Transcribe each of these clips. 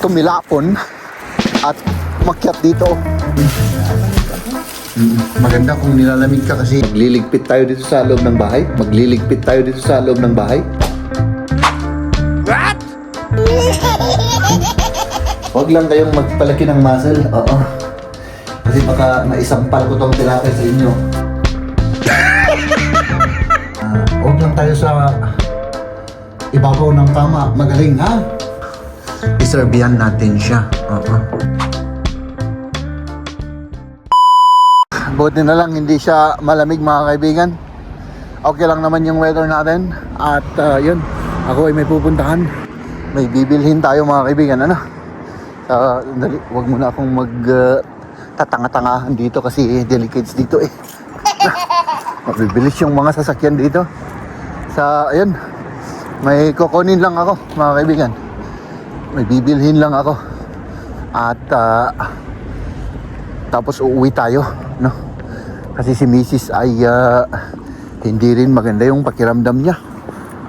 tumilapon at makyat dito. Maganda kung nilalamig ka kasi magliligpit tayo dito sa loob ng bahay. Magliligpit tayo dito sa loob ng bahay. What? Huwag lang kayong magpalaki ng muscle. Oo. Kasi baka maisampal ko tong tilapia sa inyo. Huwag lang tayo sa ibabaw ng kama. Magaling, ha? Iserbihan natin siya. Oo. Buti na lang hindi siya malamig, mga kaibigan. Okay lang naman yung weather natin. At yun, ako ay may pupuntahan. May bibilhin tayo, mga kaibigan. Ano? Huwag muna akong tatanga-tangahan dito kasi delicates dito eh. Mabibilis yung mga sasakyan dito. Ayun, may kukunin lang ako, mga kaibigan. May bibilhin lang ako. At tapos uuwi tayo, no? Kasi si Mrs. ay hindi rin maganda yung pakiramdam niya.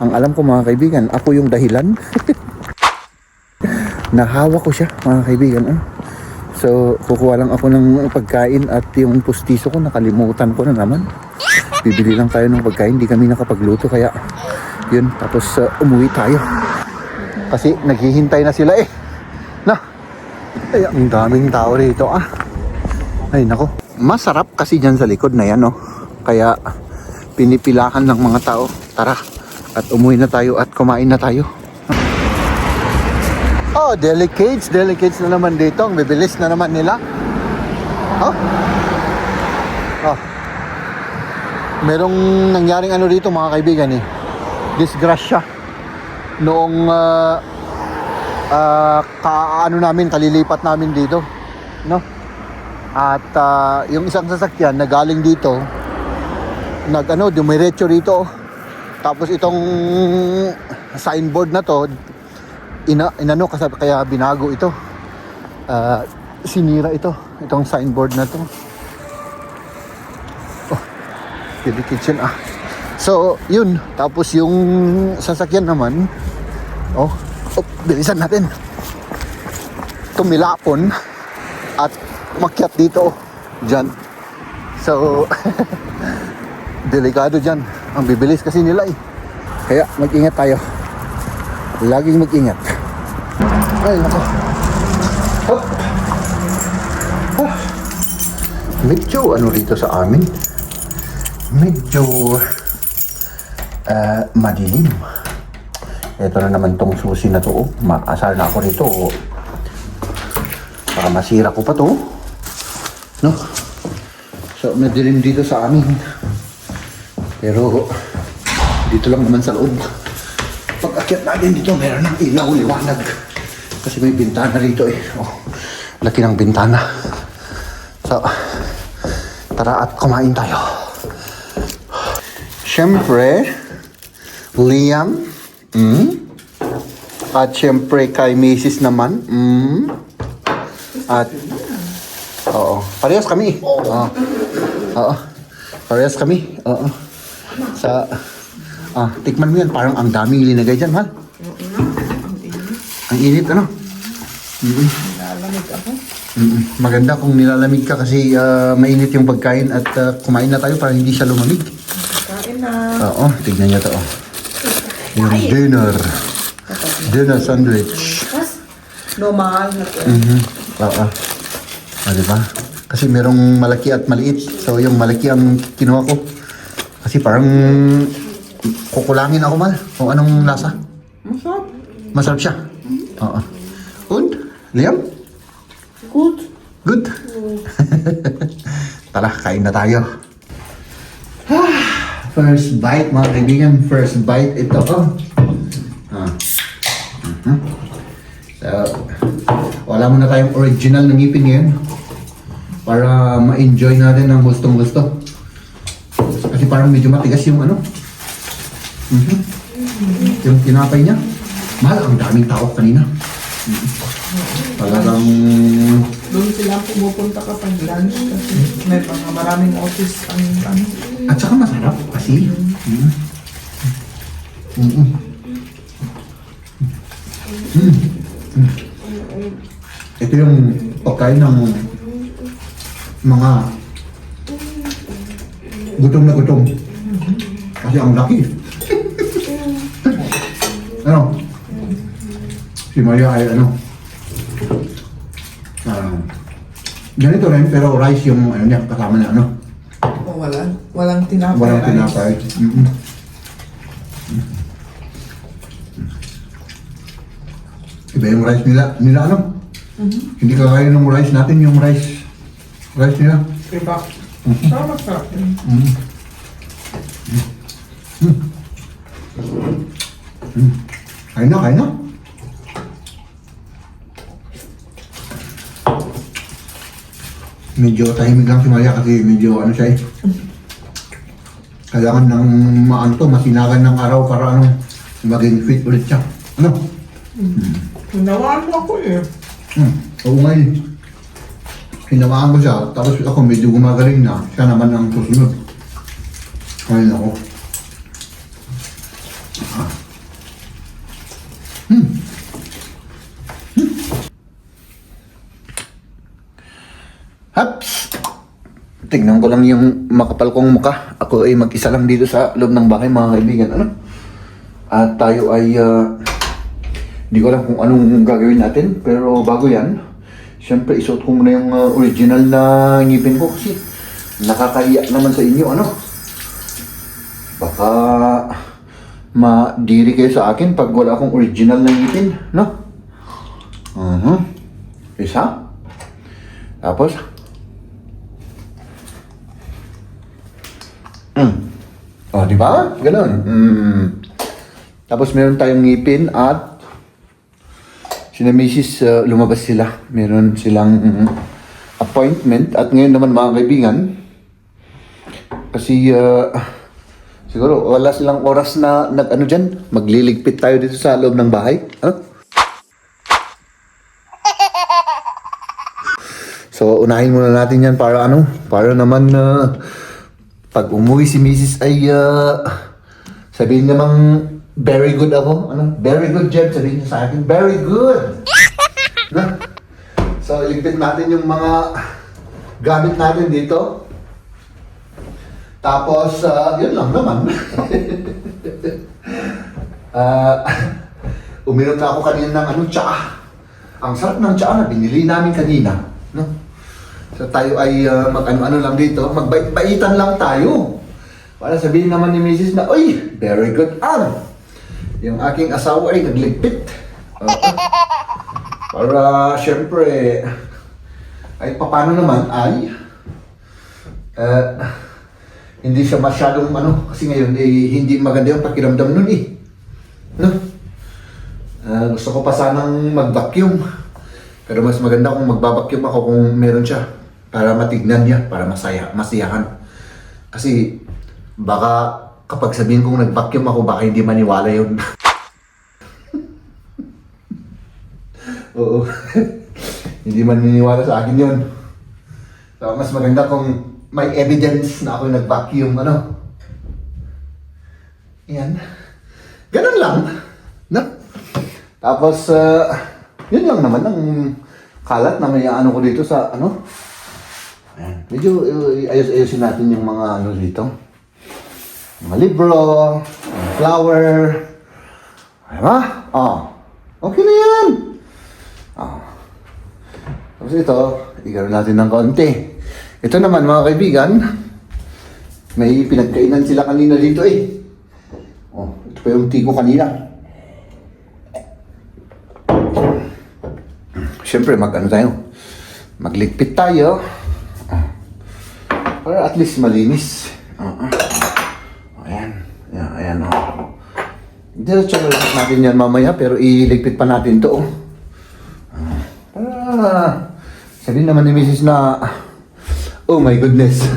Ang alam ko, mga kaibigan, ako yung dahilan. Nahawa ko siya, mga kaibigan. So, kukuha lang ako ng pagkain at yung pustiso ko, nakalimutan ko na naman. Bibili lang tayo ng pagkain, hindi kami nakapagluto, kaya yun, tapos umuwi tayo. Kasi naghihintay na sila eh. Ay, ang daming tao rito Ay, nako. Masarap kasi dyan sa likod na yan, no? Kaya pinipilahan ng mga tao. Tara, at umuwi na tayo at kumain na tayo. Oh, delicates na naman dito. Ang bibilis na naman nila. Oh. Merong nangyaring ano dito, mga kaibigan eh. Disgrasya. Noong kalilipat namin dito, no? At yung isang sasakyan na galing dito, dumiretso rito. Tapos itong signboard na to, kaya binago ito. Sinira itong signboard na to. Oh, delicate yun So, yun. Tapos yung sasakyan naman, bilisan natin. Tumilapon at makyat dito dyan. So, delikado dyan. Ang bibilis kasi nila eh. Kaya mag-ingat tayo. Laging mag-ingat. Ay, nako. Medyo rito sa amin. Medyo madilim. Ito na naman tong susi na to. Maasar na ako rito. Baka masira ko pa to. No? So, madilim dito sa amin. Pero, dito lang naman sa loob. Pag akyat natin dito, meron ng ilaw, liwanag. Kasi may bintana rito eh. Laki ng bintana. So, tara at kumain tayo. Siyempre, Liam. At siyempre kay Mrs. naman. At parehas kami. Parehas kami. Tikman mo yan. Parang ang daming linagay dyan, mahal. Ang init, ano? Nilalamig ako. Maganda kung nilalamig ka kasi mainit yung pagkain at kumain na tayo para hindi siya lumamig. Kain na. Tignan niyo to. Yung dinner sandwich. Normal na to. Diba? Kasi merong malaki at maliit. So yung malaki ang kinuha ko. Kasi parang kukulangin ako, mal. Kung anong lasa. Masarap. Masarap siya. Und? Liam? Good. Good? Tara, kain na tayo. First bite, mga kaibigan. First bite ito. So, wala muna tayong original na ngipin ngayon. Para ma-enjoy natin ng gustong-gusto. Kasi parang medyo matigas yung yung tinapay niya. Mahal, ang daming tao kanina. Talagang... Doon sila pumupunta kapag lunch kasi may mga maraming office ang At saka masarap kasi. Ito yung pagkain ng mga gutom na gutom. Kasi ang laki. Ano? Si Maria ay ano? Ganito rin, pero rice yung ano niya, kasama na ano? O walang tinapay. Walang tinapay. Mm-hmm. Iba yung rice nila ano? Hindi kagaya ng rice natin, yung rice nila. Diba? Pero masarap yun. Kain na. Medyo tahimik lang si Maria kasi medyo ano siya eh. Kailangan ng masinagan ng araw para maging fit ulit siya. Ano? Hinawaan mo ako eh. Oo nga eh. Hinawaan ko siya, tapos ako medyo gumagaling na. Siya naman ang susunod. Kain ako. Haps! Tingnan ko lang yung makapal kong mukha. Ako ay mag-isa lang dito sa loob ng bahay, mga kaibigan. Ano? At tayo ay... Hindi ko alam kung anong gagawin natin. Pero bago yan, syempre isuot ko muna yung original na ngipin ko kasi nakakahiya naman sa inyo. Ano? Baka madiri kayo sa akin pag wala akong original na ngipin. No? Isa. Tapos... Oh, di ba? Ganun. Tapos meron tayong ngipin at sina Mrs. Lumabas sila. Meron silang appointment at ngayon naman mga kaibigan kasi siguro wala silang oras na dyan. Magliligpit tayo dito sa loob ng bahay. Ano? So unahin muna natin yan para para naman pag umuwi si Mrs. ay sabihin namang very good ako. Very good job. Sabihin niya sa akin, very good. Na? So, iligpit natin yung mga gamit natin dito. Tapos, yun lang naman. Uminom na ako kanina ng tsaa. Ang sarap ng tsaa na binili namin kanina. No? So tayo ay mag-ano lang dito, magbait-baitan lang tayo. Para sabihin naman ni Mrs. na, uy, very good yung aking asawa ay nagligpit. Para syempre, ay papano naman ay hindi siya masyadong kasi ngayon hindi maganda yung pakiramdam nun eh. No? Gusto ko pa sanang mag-vacuum. Pero mas maganda kung magbabacuum ako kung meron siya. Para matignan niya, para masiyahan. Kasi baka kapag sabihin kong nag-vacuum ako, baka hindi maniwala yun. Oo. Hindi maniniwala sa akin yun. So, mas maganda kung may evidence na ako nag-vacuum, Yan. Ganun lang. No? Tapos, yun lang naman ang kalat na may ko dito sa Ayan. Medyo ayos-ayosin natin yung mga dito. Mga libro, mga flower. Ay ba? Okay na yan. Tapos ito, igaro natin ng konti. Ito naman mga kaibigan, may pinagkainan sila kanina dito eh. Ito pa yung tiko kanina. Siyempre, magligpit tayo. Para at least malinis. Ayan. Diretso na lahat natin yan mamaya, pero iligpit pa natin to. Para sabihin naman ni Mrs. na, oh my goodness,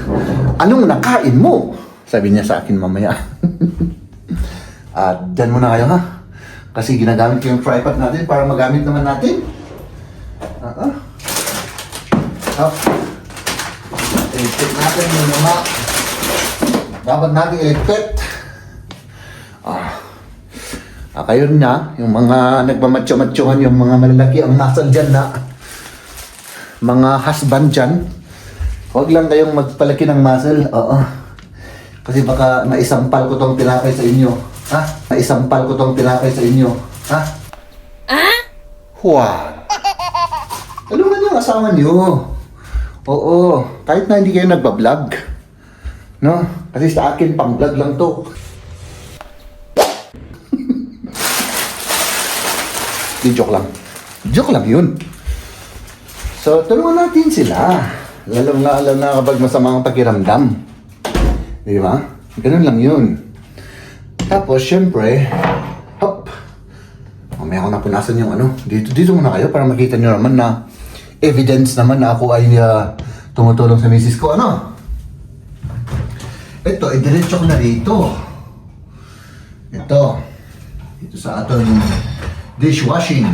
anong nakain mo? Sabi niya sa akin mamaya. At dyan muna kayo ha. Kasi ginagamit ko yung fry pot natin para magamit naman natin. Iligpit natin yung mga dapat natin iligpit. Kayo na, yung mga nagmamatyo-matyohan, yung mga malalaki ang muscle dyan na mga husband dyan, huwag lang kayong magpalaki ng muscle. Oo. Kasi baka maisampal ko tong tinapay sa inyo. Ha? Maisampal ko tong tinapay sa inyo. Ha? Huwag. Tulungan yung asawa niyo. Oo. Kahit na hindi kayo nagbablog. No? Kasi sa akin, pang vlog lang to. Di joke lang. Joke lang yun. So, tulungan natin sila. Lalo na kapag masama ang pakiramdam. Di ba? Ganun lang yun. Tapos, syempre, hop. Mamaya ko napunasan yung ano. Dito muna kayo para makita nyo naman na evidence naman na ako ay tumutulong sa misis ko. Ano? Ito, idiretso ko na dito. Ito sa ating dishwashing.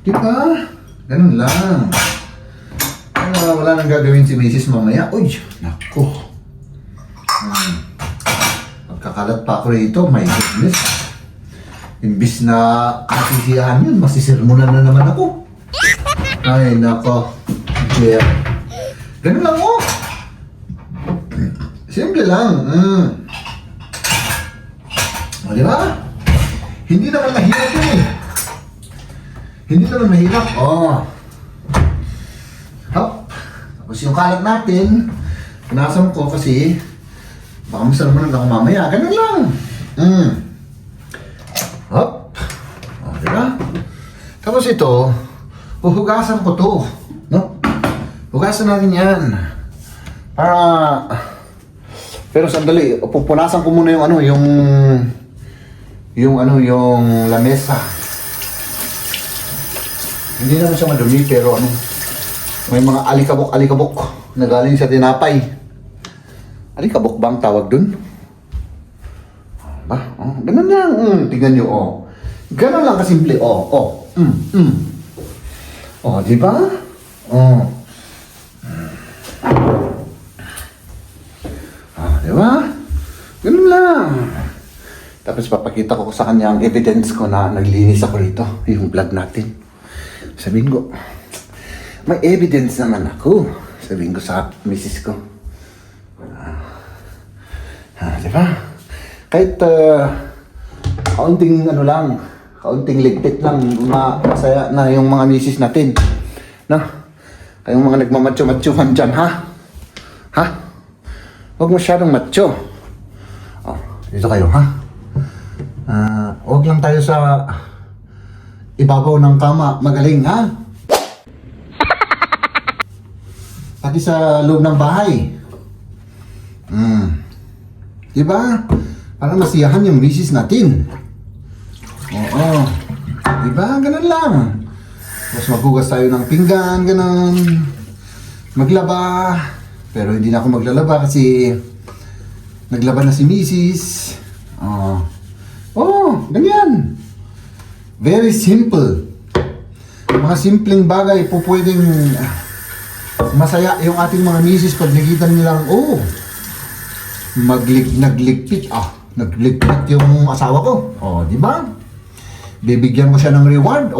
Diba? Ganun lang. Wala nang gagawin si misis mamaya. Uy, naku. Magkakalat pa ako rito, my goodness. Imbis na masisiyahan yun, masisirmunan na naman ako. Ay, nako. Yeah. Ganun lang oh. Simple lang. O, di ba? Hindi naman mahirap yun eh. Hindi naman mahirap. Oh. Hop. Tapos yung kalat natin, punasan ko kasi baka masarmanan ako mamaya. Ganun lang. Hop. O, di ba? Tapos ito, huhugasan ko to. No? Hugasan natin yan. Pero sandali, pupunasan ko muna yung ano, yung lamesa. Hindi naman siya madumi, pero ano, may mga alikabok na galing sa tinapay. Alikabok ba ang tawag dun? Ba? Oh, ganun lang. Tingnan nyo, oh. Ganun lang kasimple, oh. Oh, di ba? Oh. Di ba? Ganun lang. Tapos papakita ko sa kanya ang evidence ko na naglinis ako rito, yung vlog natin. Sabihin ko, may evidence naman ako. Sabihin ko sa misis ko. Di ba? Kahit kaunting ano lang, kaunting ligpit lang, masaya na yung mga misis natin. No? Kayong mga nagmamatyo-matyohan dyan, ha? Ha? Huwag masyadong macho. Oh, dito kayo, ha? Huwag lang tayo sa ibabaw ng kama. Magaling, ha? Pati sa loob ng bahay. Diba? Para masiyahan yung misis natin. Oo. Diba? Ganun lang. Tapos maghugas tayo ng pinggan, ganun. Maglaba. Pero hindi na ako maglalaba kasi naglaba na si misis. Ganyan. Very simple. Mga simpleng bagay po pwedeng masaya yung ating mga misis pag nakita nilang, nagligpit yung asawa ko. Di ba? Bibigyan ko siya ng reward.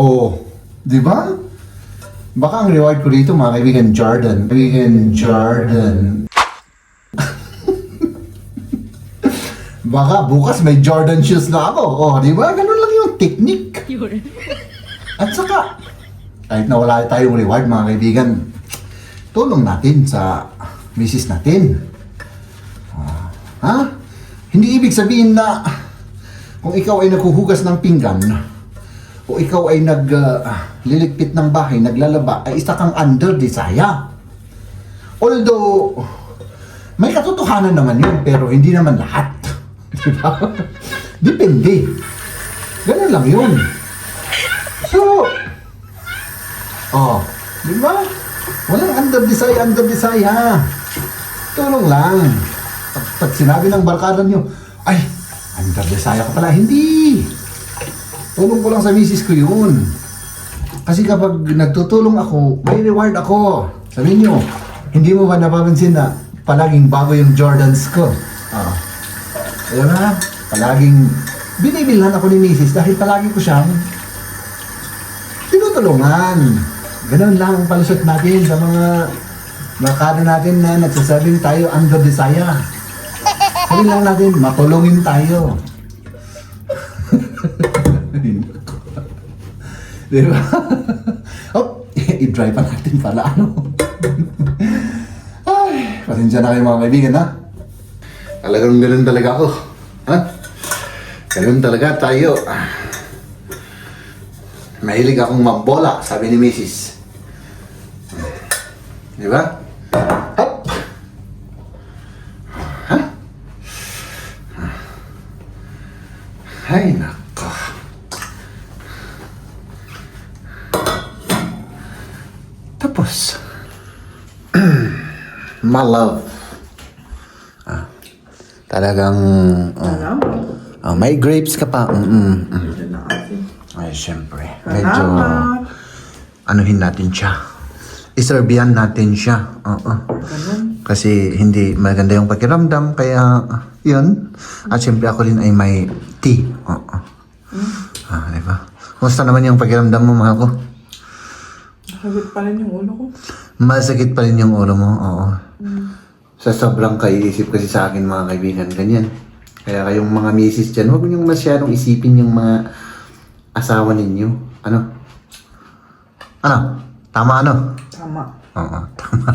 Di ba? Baka ang reward ko dito, mga kaibigan, Jordan. Baka bukas may Jordan shoes na ako. Di ba? Ganun lang yung technique. At saka, kahit na wala tayong reward, mga kaibigan, tulong natin sa misis natin. Hindi ibig sabihin na kung ikaw ay naghuhugas ng pinggan o ikaw ay nagliligpit ng bahay, naglalaba, ay isa kang under desire. Although, may katotohanan naman yun, pero hindi naman lahat. Diba? Depende. Ganun lang yun. So, diba? Walang under desire. Tulong lang. Pag sinabi ng barkada nyo, ay, under desire ka pala. Hindi. Tulong ko lang sa misis ko yun. Kasi kapag nagtutulong ako, may reward ako. Sabihin nyo, hindi mo ba napapansin na palaging bago yung Jordans ko? Ayan na, palaging binibilhan ako ni Mrs. dahil palagi ko siyang tinutulungan. Ganun lang ang palusot natin sa mga makano natin na nagsasabing tayo under desire. Sabi lang natin, matulungin tayo. Di ba? Oh, i-drive pa natin pala, ano? Ay, pasensya na kayo mga kaibigan, ha? Talagang ganun talaga ako. Ha? Ganun talaga tayo. Mahilig akong mambola, sabi ni Mrs. Di ba? Hop! Ha? Ay, nako. Tapos. My love. Talagang... Alam mo. may grapes ka pa. Medyo na asin. Ay, syempre. Medyo... Salamat. Anuhin natin siya. Iserbihan natin siya. Oo. Ganun. Kasi hindi maganda yung pakiramdam. Kaya, yun. At syempre ako rin ay may tea. Oo. Diba? Kumusta naman yung pakiramdam mo, mahal ko? Nakagit pa rin yung ulo ko. Masakit pa rin yung ulo mo. Oo. Sa sobrang kaiisip kasi sa akin, mga kaibigan, ganyan. Kaya kayong mga misis dyan, huwag niyong masyadong isipin yung mga asawa ninyo. Ano? Ano? Tama ano? Tama. Oo, tama.